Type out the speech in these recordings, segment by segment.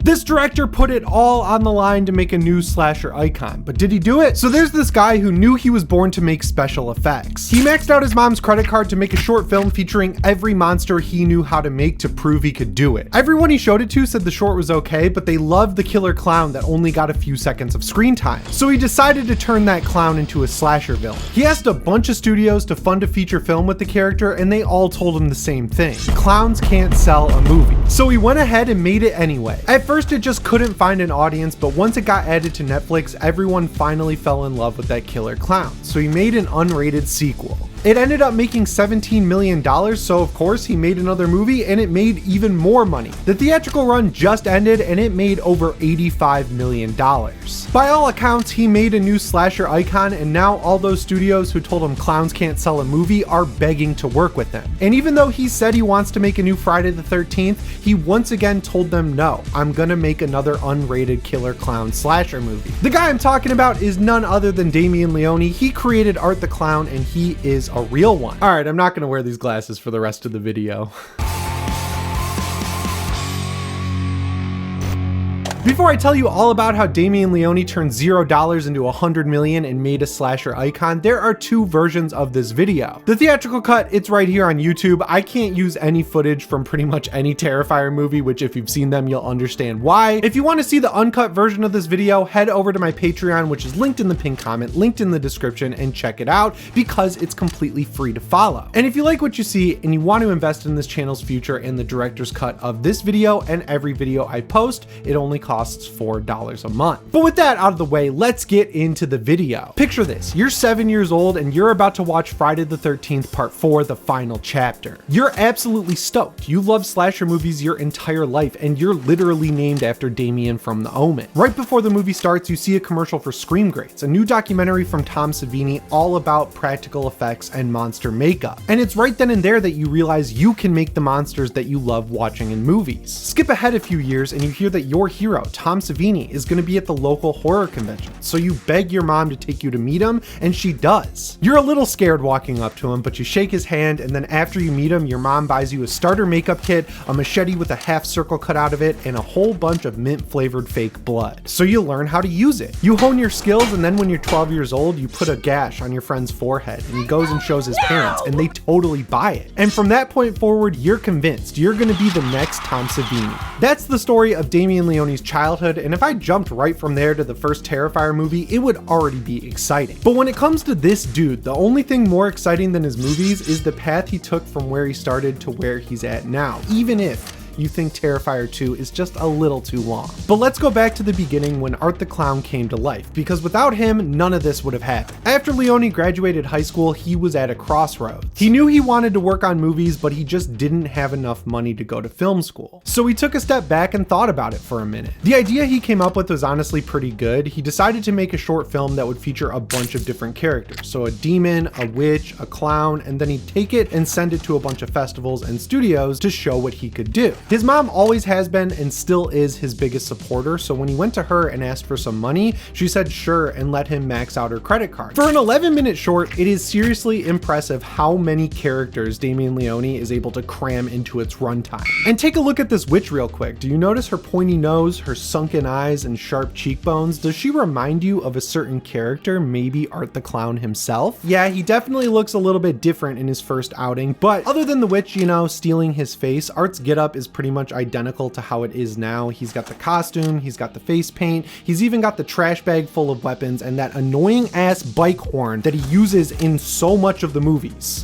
This director put it all on the line to make a new slasher icon, but did he do it? So there's this guy who knew he was born to make special effects. He maxed out his mom's credit card to make a short film featuring every monster he knew how to make to prove he could do it. Everyone he showed it to said the short was okay, but they loved the killer clown that only got a few seconds of screen time. So he decided to turn that clown into a slasher villain. He asked a bunch of studios to fund a feature film with the character, and they all told him the same thing: clowns can't sell a movie. So he went ahead and made it anyway. At first it just couldn't find an audience, but once it got added to Netflix, everyone finally fell in love with that killer clown. So he made an unrated sequel. It ended up making $17 million, so of course he made another movie, and it made even more money. The theatrical run just ended and it made over $85 million. By all accounts, he made a new slasher icon, and now all those studios who told him clowns can't sell a movie are begging to work with him. And even though he said he wants to make a new Friday the 13th, he once again told them, no, I'm gonna make another unrated killer clown slasher movie. The guy I'm talking about is none other than Damien Leone. He created Art the Clown, and he is a real one. All right, I'm not gonna wear these glasses for the rest of the video. Before I tell you all about how Damien Leone turned $0 into $100 million and made a slasher icon, there are two versions of this video. The theatrical cut, it's right here on YouTube. I can't use any footage from pretty much any Terrifier movie, which if you've seen them, you'll understand why. If you want to see the uncut version of this video, head over to my Patreon, which is linked in the pinned comment, linked in the description, and check it out because it's completely free to follow. And if you like what you see and you want to invest in this channel's future and the director's cut of this video and every video I post, it only costs $4 a month. But with that out of the way, let's get into the video. Picture this: you're 7 years old and you're about to watch Friday the 13th Part 4, the final chapter. You're absolutely stoked. You've loved slasher movies your entire life, and you're literally named after Damien from The Omen. Right before the movie starts, you see a commercial for Scream Greats, a new documentary from Tom Savini all about practical effects and monster makeup. And it's right then and there that you realize you can make the monsters that you love watching in movies. Skip ahead a few years and you hear that your hero, Tom Savini, is going to be at the local horror convention. So you beg your mom to take you to meet him, and she does. You're a little scared walking up to him, but you shake his hand, and then after you meet him, your mom buys you a starter makeup kit, a machete with a half circle cut out of it, and a whole bunch of mint flavored fake blood. So you learn how to use it. You hone your skills, and then when you're 12 years old, you put a gash on your friend's forehead, and he goes and shows his parents, and they totally buy it. And from that point forward, you're convinced you're going to be the next Tom Savini. That's the story of Damien Leone's childhood, and if I jumped right from there to the first Terrifier movie, it would already be exciting. But when it comes to this dude, the only thing more exciting than his movies is the path he took from where he started to where he's at now, even if you think Terrifier 2 is just a little too long. But let's go back to the beginning when Art the Clown came to life, because without him, none of this would have happened. After Leone graduated high school, he was at a crossroads. He knew he wanted to work on movies, but he just didn't have enough money to go to film school. So he took a step back and thought about it for a minute. The idea he came up with was honestly pretty good. He decided to make a short film that would feature a bunch of different characters. So a demon, a witch, a clown, and then he'd take it and send it to a bunch of festivals and studios to show what he could do. His mom always has been and still is his biggest supporter, so when he went to her and asked for some money, she said sure and let him max out her credit card. For an 11-minute short, it is seriously impressive how many characters Damien Leone is able to cram into its runtime. And take a look at this witch real quick. Do you notice her pointy nose, her sunken eyes, and sharp cheekbones? Does she remind you of a certain character, maybe Art the Clown himself? Yeah, he definitely looks a little bit different in his first outing, but other than the witch, you know, stealing his face, Art's getup is pretty much identical to how it is now. He's got the costume, he's got the face paint, he's even got the trash bag full of weapons and that annoying ass bike horn that he uses in so much of the movies.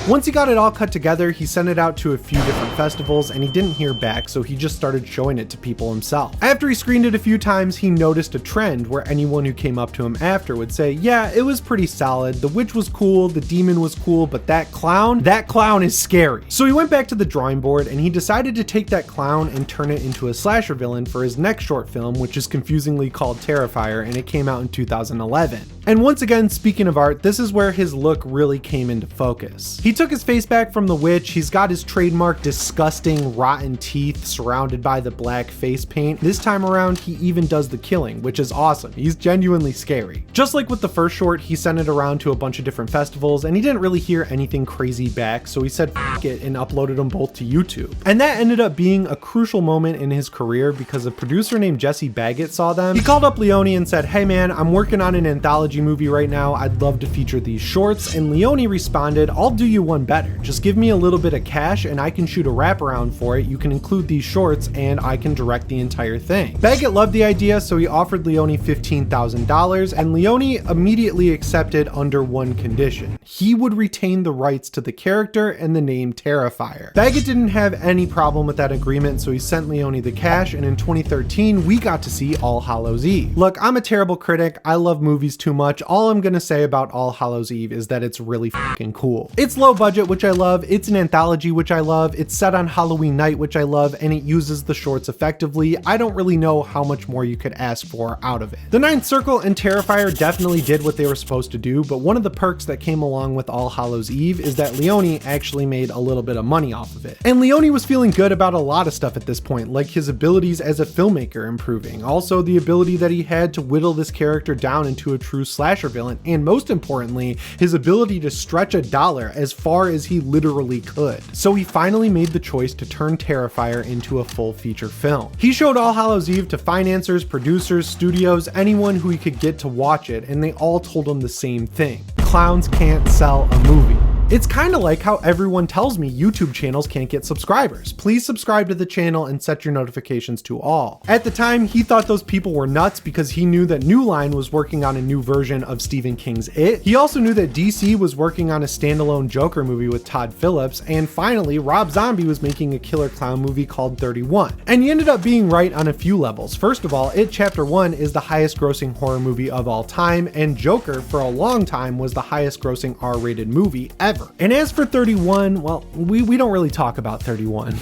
Once he got it all cut together, he sent it out to a few different festivals and he didn't hear back, so he just started showing it to people himself. After he screened it a few times, he noticed a trend where anyone who came up to him after would say, yeah, it was pretty solid, the witch was cool, the demon was cool, but that clown is scary. So he went back to the drawing board and he decided to take that clown and turn it into a slasher villain for his next short film, which is confusingly called Terrifier, and it came out in 2011. And once again, speaking of art, this is where his look really came into focus. He took his face back from the witch, he's got his trademark disgusting rotten teeth surrounded by the black face paint. This time around, he even does the killing, which is awesome. He's genuinely scary. Just like with the first short, he sent it around to a bunch of different festivals and he didn't really hear anything crazy back, so he said f it and uploaded them both to YouTube. And that ended up being a crucial moment in his career because a producer named Jesse Baggett saw them. He called up Leone and said, "Hey man, I'm working on an anthology movie right now. I'd love to feature these shorts." And Leone responded, "I'll do you one better. Just give me a little bit of cash and I can shoot a wraparound for it. You can include these shorts and I can direct the entire thing." Baggett loved the idea, so he offered Leone $15,000 and Leone immediately accepted under one condition. He would retain the rights to the character and the name Terrifier. Baggett didn't have any problem with that agreement, so he sent Leone the cash, and in 2013, we got to see All Hallows Eve. Look, I'm a terrible critic. I love movies too much. All I'm gonna say about All Hallows Eve is that it's really fucking cool. It's low budget, which I love. It's an anthology, which I love. It's set on Halloween night, which I love, and it uses the shorts effectively. I don't really know how much more you could ask for out of it. The Ninth Circle and Terrifier definitely did what they were supposed to do, but one of the perks that came along with All Hallows Eve is that Leone actually made a little bit of money off of it. And Leone was feeling good about a lot of stuff at this point, like his abilities as a filmmaker improving, also the ability that he had to whittle this character down into a true slasher villain, and most importantly, his ability to stretch a dollar as far as he literally could. So he finally made the choice to turn Terrifier into a full feature film. He showed All Hallows Eve to financiers, producers, studios, anyone who he could get to watch it, and they all told him the same thing: clowns can't sell a movie. It's kind of like how everyone tells me YouTube channels can't get subscribers. Please subscribe to the channel and set your notifications to all. At the time, he thought those people were nuts because he knew that New Line was working on a new version of Stephen King's It. He also knew that DC was working on a standalone Joker movie with Todd Phillips, and finally, Rob Zombie was making a killer clown movie called 31. And he ended up being right on a few levels. First of all, It Chapter 1 is the highest grossing horror movie of all time, and Joker for a long time was the highest grossing R-rated movie ever. And as for 31, well, we don't really talk about 31.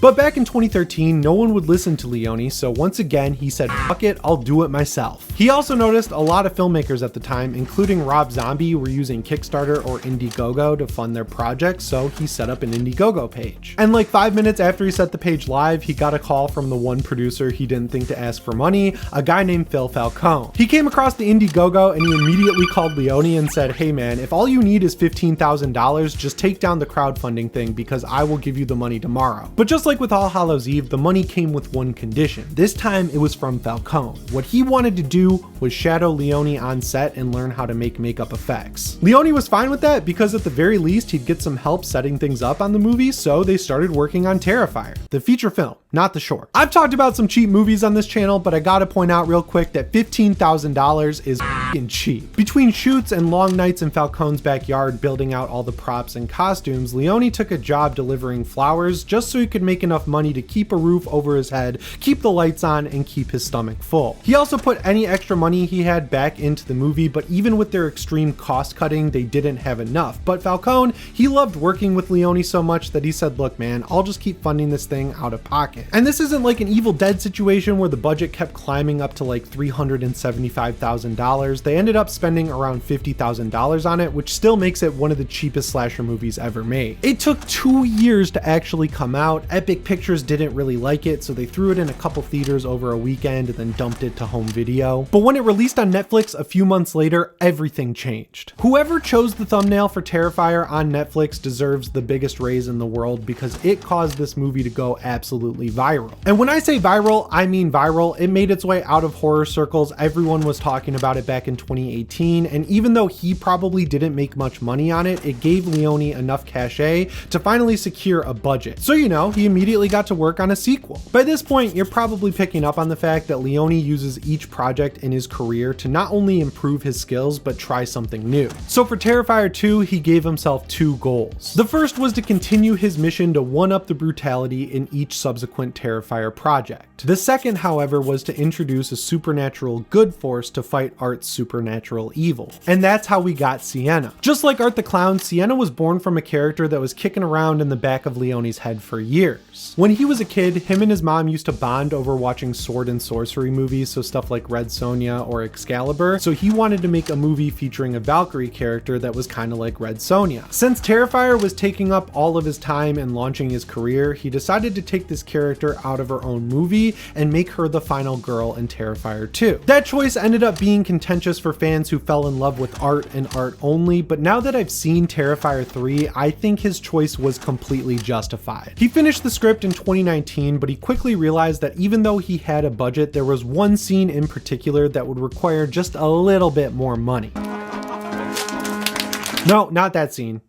But back in 2013, no one would listen to Leone, so once again, he said, "Fuck it, I'll do it myself." He also noticed a lot of filmmakers at the time, including Rob Zombie, were using Kickstarter or Indiegogo to fund their projects, so he set up an Indiegogo page. And like 5 minutes after he set the page live, he got a call from the one producer he didn't think to ask for money, a guy named Phil Falcone. He came across the Indiegogo and he immediately called Leone and said, "Hey man, if all you need is $15,000, just take down the crowdfunding thing because I will give you the money tomorrow." But just like with All Hallows Eve, the money came with one condition. This time it was from Falcone. What he wanted to do was shadow Leone on set and learn how to make makeup effects. Leone was fine with that because at the very least he'd get some help setting things up on the movie, so they started working on Terrifier, the feature film, not the short. I've talked about some cheap movies on this channel, but I gotta point out real quick that $15,000 is f***ing cheap. Between shoots and long nights in Falcone's backyard building out all the props and costumes, Leone took a job delivering flowers just so he could make enough money to keep a roof over his head, keep the lights on, and keep his stomach full. He also put any extra money he had back into the movie, but even with their extreme cost cutting, they didn't have enough. But Falcone, he loved working with Leone so much that he said, "Look man, I'll just keep funding this thing out of pocket." And this isn't like an Evil Dead situation where the budget kept climbing up to like $375,000. They ended up spending around $50,000 on it, which still makes it one of the cheapest slasher movies ever made. It took 2 years to actually come out. Epic Pictures didn't really like it, so they threw it in a couple theaters over a weekend and then dumped it to home video. But when it released on Netflix a few months later, everything changed. Whoever chose the thumbnail for Terrifier on Netflix deserves the biggest raise in the world because it caused this movie to go absolutely viral. And when I say viral, I mean viral. It made its way out of horror circles. Everyone was talking about it back in 2018, and even though he probably didn't make much money on it, it gave Leone enough cachet to finally secure a budget. So you know, he immediately got to work on a sequel. By this point, you're probably picking up on the fact that Leone uses each project in his career to not only improve his skills, but try something new. So for Terrifier 2, he gave himself 2 goals. The first was to continue his mission to one-up the brutality in each subsequent Terrifier project. The second, however, was to introduce a supernatural good force to fight Art's supernatural evil. And that's how we got Sienna. Just like Art the Clown, Sienna was born from a character that was kicking around in the back of Leone's head for years. When he was a kid, him and his mom used to bond over watching sword and sorcery movies, so stuff like Red Sonja or Excalibur, so he wanted to make a movie featuring a Valkyrie character that was kind of like Red Sonja. Since Terrifier was taking up all of his time and launching his career, he decided to take this character out of her own movie and make her the final girl in Terrifier 2. That choice ended up being contentious for fans who fell in love with art and art only, but now that I've seen Terrifier 3, I think his choice was completely justified. He finished the script in 2019, but he quickly realized that even though he had a budget, there was one scene in particular that would require just a little bit more money. No, not that scene.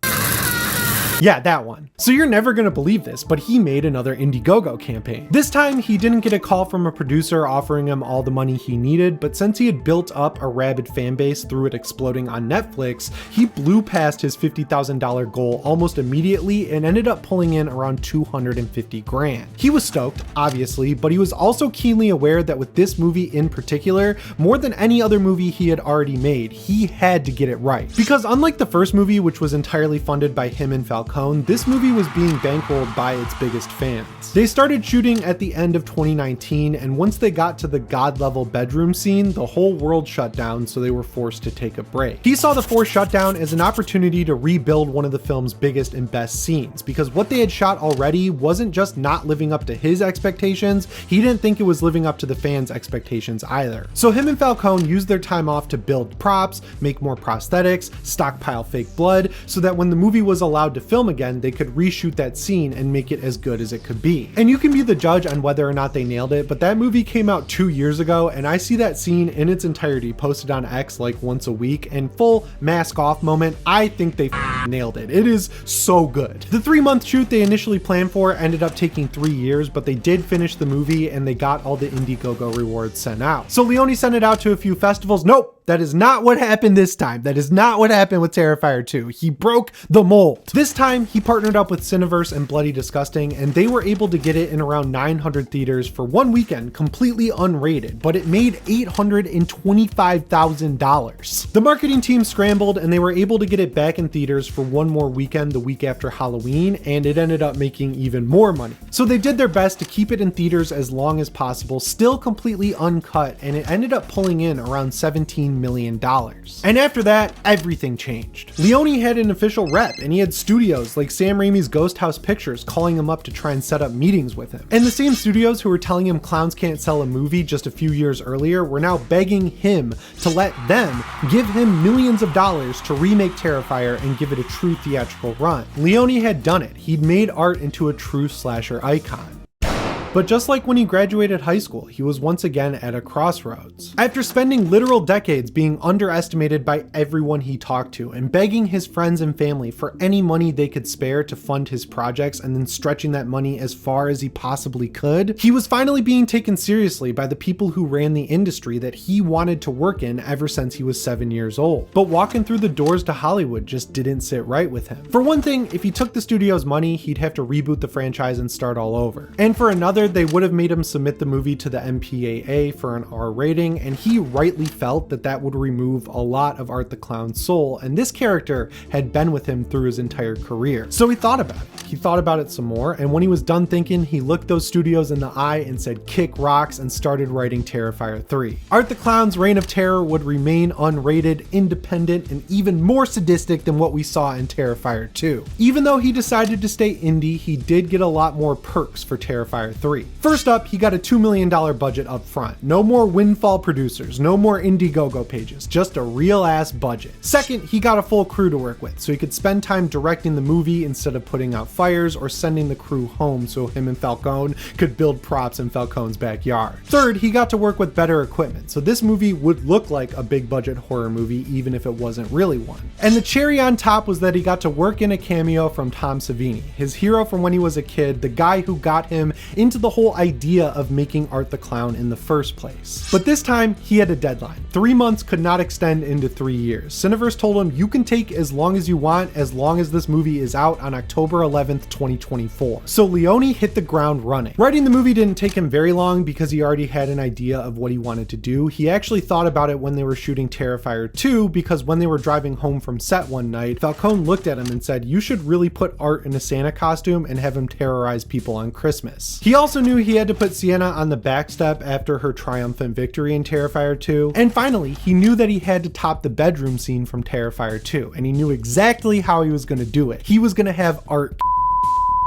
Yeah, that one. So you're never gonna believe this, but he made another Indiegogo campaign. This time, he didn't get a call from a producer offering him all the money he needed, but since he had built up a rabid fan base through it exploding on Netflix, he blew past his $50,000 goal almost immediately and ended up pulling in around 250 grand. He was stoked, obviously, but he was also keenly aware that with this movie in particular, more than any other movie he had already made, he had to get it right. Because unlike the first movie, which was entirely funded by him and Falcone, this movie was being bankrolled by its biggest fans. They started shooting at the end of 2019, and once they got to the god-level bedroom scene, the whole world shut down, so they were forced to take a break. He saw the forced shutdown as an opportunity to rebuild one of the film's biggest and best scenes, because what they had shot already wasn't just not living up to his expectations, he didn't think it was living up to the fans' expectations either. So him and Falcone used their time off to build props, make more prosthetics, stockpile fake blood, so that when the movie was allowed to film again, they could reshoot that scene and make it as good as it could be. And you can be the judge on whether or not they nailed it, but that movie came out 2 years ago, and I see that scene in its entirety posted on X like once a week, and full mask off moment, I think they nailed it. It is so good. The 3-month shoot they initially planned for ended up taking 3 years, but they did finish the movie and they got all the Indiegogo rewards sent out. So Leone sent it out to a few festivals. Nope. That is not what happened this time. That is not what happened with Terrifier 2. He broke the mold. This time, he partnered up with Cineverse and Bloody Disgusting, and they were able to get it in around 900 theaters for one weekend, completely unrated, but it made $825,000. The marketing team scrambled, and they were able to get it back in theaters for one more weekend the week after Halloween, and it ended up making even more money. So they did their best to keep it in theaters as long as possible, still completely uncut, and it ended up pulling in around $17 million. And after that, everything changed. Leone had an official rep, and he had studios like Sam Raimi's Ghost House Pictures calling him up to try and set up meetings with him. And the same studios who were telling him clowns can't sell a movie just a few years earlier were now begging him to let them give him millions of dollars to remake Terrifier and give it a true theatrical run. Leone had done it. He'd made art into a true slasher icon. But just like when he graduated high school, he was once again at a crossroads. After spending literal decades being underestimated by everyone he talked to and begging his friends and family for any money they could spare to fund his projects and then stretching that money as far as he possibly could, he was finally being taken seriously by the people who ran the industry that he wanted to work in ever since he was 7 years old. But walking through the doors to Hollywood just didn't sit right with him. For one thing, if he took the studio's money, he'd have to reboot the franchise and start all over. And for another, they would have made him submit the movie to the MPAA for an R rating, and he rightly felt that that would remove a lot of Art the Clown's soul, and this character had been with him through his entire career. So he thought about it. He thought about it some more, and when he was done thinking, he looked those studios in the eye and said, "Kick rocks," and started writing Terrifier 3. Art the Clown's reign of terror would remain unrated, independent, and even more sadistic than what we saw in Terrifier 2. Even though he decided to stay indie, he did get a lot more perks for Terrifier 3. First up, he got a $2 million budget up front. No more windfall producers, no more Indiegogo pages, just a real ass budget. Second, he got a full crew to work with, so he could spend time directing the movie instead of putting out fires or sending the crew home so him and Falcone could build props in Falcone's backyard. Third, he got to work with better equipment, so this movie would look like a big budget horror movie even if it wasn't really one. And the cherry on top was that he got to work in a cameo from Tom Savini, his hero from when he was a kid, the guy who got him into the whole idea of making Art the Clown in the first place. But this time, he had a deadline. 3 months could not extend into 3 years. Cineverse told him, you can take as long as you want, as long as this movie is out on October 11th, 2024. So Leone hit the ground running. Writing the movie didn't take him very long because he already had an idea of what he wanted to do. He actually thought about it when they were shooting Terrifier 2, because when they were driving home from set one night, Falcone looked at him and said, you should really put Art in a Santa costume and have him terrorize people on Christmas. He also knew he had to put Sienna on the back step after her triumphant victory in Terrifier 2. And finally, he knew that he had to top the bedroom scene from Terrifier 2, and he knew exactly how he was going to do it. He was going to have Art.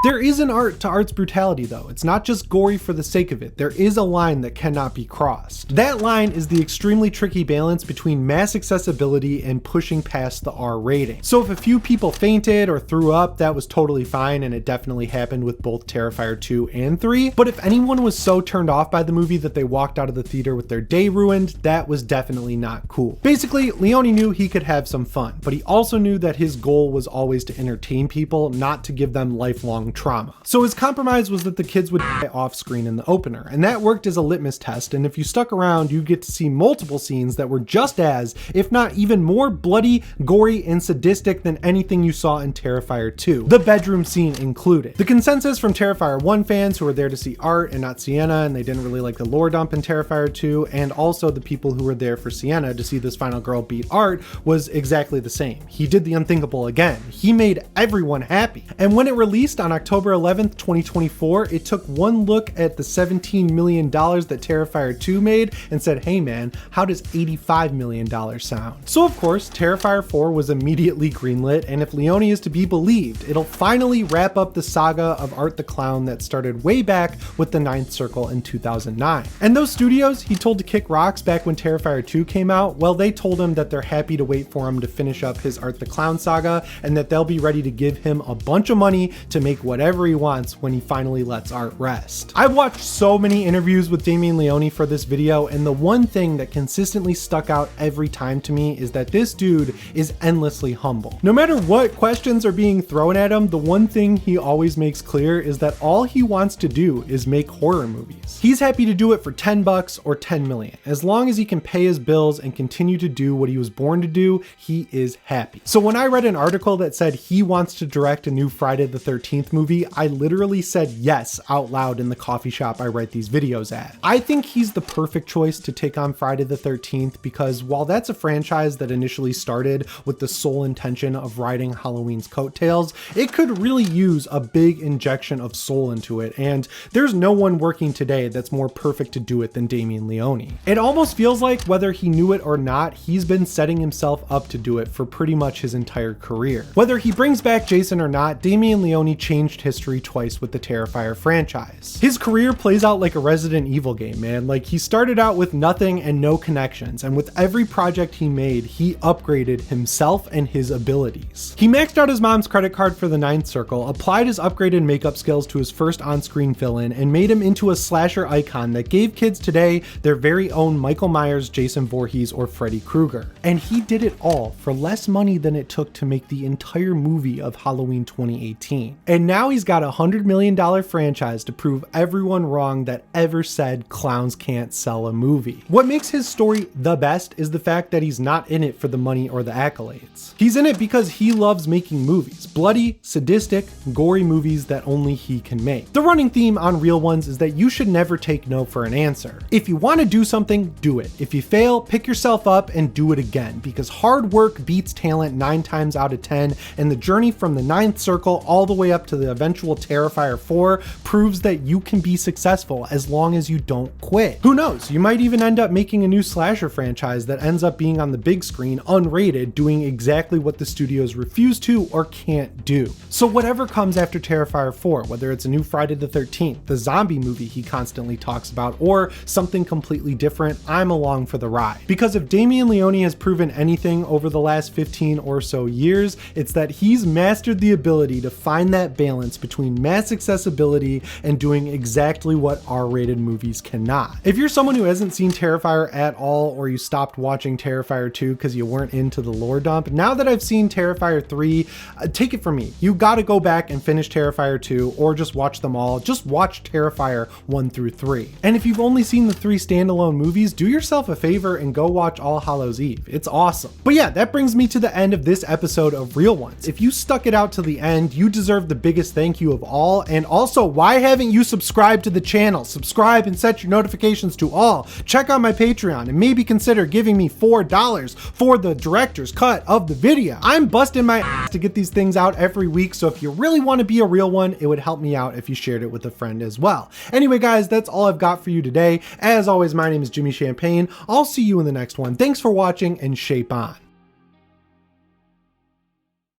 There is an art to Art's brutality though. It's not just gory for the sake of it. There is a line that cannot be crossed. That line is the extremely tricky balance between mass accessibility and pushing past the R rating. So if a few people fainted or threw up, that was totally fine, and it definitely happened with both Terrifier 2 and 3. But if anyone was so turned off by the movie that they walked out of the theater with their day ruined, that was definitely not cool. Basically, Leone knew he could have some fun, but he also knew that his goal was always to entertain people, not to give them lifelong trauma. So his compromise was that the kids would die off screen in the opener, and that worked as a litmus test, and if you stuck around, you get to see multiple scenes that were just as, if not even more bloody, gory, and sadistic than anything you saw in Terrifier 2, the bedroom scene included. The consensus from Terrifier 1 fans who were there to see Art and not Sienna, and they didn't really like the lore dump in Terrifier 2, and also the people who were there for Sienna to see this final girl beat Art, was exactly the same. He did the unthinkable again. He made everyone happy. And when it released on October 11th, 2024, it took one look at the $17 million that Terrifier 2 made and said, hey man, how does $85 million sound? So of course, Terrifier 4 was immediately greenlit, and if Leone is to be believed, it'll finally wrap up the saga of Art the Clown that started way back with the Ninth Circle in 2009. And those studios he told to kick rocks back when Terrifier 2 came out, well, they told him that they're happy to wait for him to finish up his Art the Clown saga, and that they'll be ready to give him a bunch of money to make whatever he wants when he finally lets Art rest. I've watched so many interviews with Damien Leone for this video, and the one thing that consistently stuck out every time to me is that this dude is endlessly humble. No matter what questions are being thrown at him, the one thing he always makes clear is that all he wants to do is make horror movies. He's happy to do it for 10 bucks or 10 million. As long as he can pay his bills and continue to do what he was born to do, he is happy. So when I read an article that said he wants to direct a new Friday the 13th movie, I literally said yes out loud in the coffee shop I write these videos at. I think he's the perfect choice to take on Friday the 13th because while that's a franchise that initially started with the sole intention of riding Halloween's coattails, it could really use a big injection of soul into it, and there's no one working today that's more perfect to do it than Damien Leone. It almost feels like whether he knew it or not, he's been setting himself up to do it for pretty much his entire career. Whether he brings back Jason or not, Damien Leone changed history twice with the Terrifier franchise. His career plays out like a Resident Evil game, man. Like, he started out with nothing and no connections, and with every project he made, he upgraded himself and his abilities. He maxed out his mom's credit card for the Ninth Circle, applied his upgraded makeup skills to his first on-screen fill-in, and made him into a slasher icon that gave kids today their very own Michael Myers, Jason Voorhees, or Freddy Krueger. And he did it all for less money than it took to make the entire movie of Halloween 2018. And now he's got a $100 million franchise to prove everyone wrong that ever said clowns can't sell a movie. What makes his story the best is the fact that he's not in it for the money or the accolades. He's in it because he loves making movies. Bloody, sadistic, gory movies that only he can make. The running theme on Real Ones is that you should never take no for an answer. If you want to do something, do it. If you fail, pick yourself up and do it again, because hard work beats talent 9 times out of 10, and the journey from the Ninth Circle all the way up to the eventual Terrifier 4 proves that you can be successful as long as you don't quit. Who knows, you might even end up making a new slasher franchise that ends up being on the big screen unrated, doing exactly what the studios refuse to or can't do. So whatever comes after Terrifier 4, whether it's a new Friday the 13th, the zombie movie he constantly talks about, or something completely different, I'm along for the ride. Because if Damien Leone has proven anything over the last 15 or so years, it's that he's mastered the ability to find that balance balance between mass accessibility and doing exactly what R-rated movies cannot. If you're someone who hasn't seen Terrifier at all, or you stopped watching Terrifier 2 because you weren't into the lore dump, now that I've seen Terrifier 3, take it from me. You gotta go back and finish Terrifier 2, or just watch them all. Just watch Terrifier 1 through 3. And if you've only seen the 3 standalone movies, do yourself a favor and go watch All Hallows Eve. It's awesome. But yeah, that brings me to the end of this episode of Real Ones. If you stuck it out to the end, you deserve the biggest thank you of all. And also, why haven't you subscribed to the channel? Subscribe and set your notifications to all. Check out my Patreon and maybe consider giving me $4 for the director's cut of the video. I'm busting my ass to get these things out every week, so if you really want to be a real one, it would help me out if you shared it with a friend as well. Anyway guys, that's all I've got for you today. As always, my name is Jimmy Champagne. I'll see you in the next one. Thanks for watching and shape on.